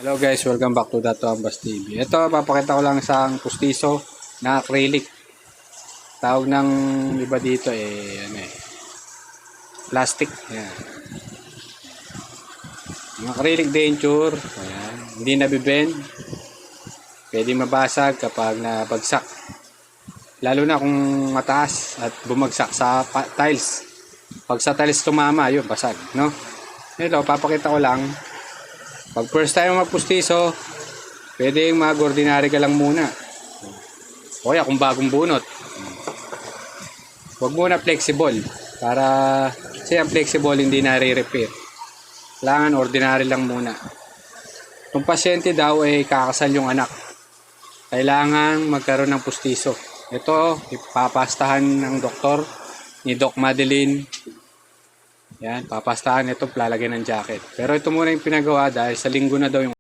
Hello guys, welcome back to Dato Ambas TV. Ito, papakita ko lang isang pustiso na acrylic. Tawag ng iba dito plastic. Ayan. Yung acrylic denture, ayan, hindi nabibend. Pwede mabasag kapag nabagsak. Lalo na kung mataas at bumagsak sa tiles. Pag sa tiles tumama, yun, basag, no? Ito, papakita ko lang. Pag first time magpustiso, pwedeng mag-ordinary ka lang muna. O kaya kung bagong bunot, huwag muna flexible. Para siya flexible hindi nare-repair. Kailangan ordinary lang muna. Kung pasyente daw ay kakasal yung anak, kailangan magkaroon ng pustiso. Ito, ipapastahan ng doktor ni Doc Madeline. Yan, papastahan ito, lalagyan ng jacket. Pero ito muna yung pinagawa dahil sa linggo na daw yung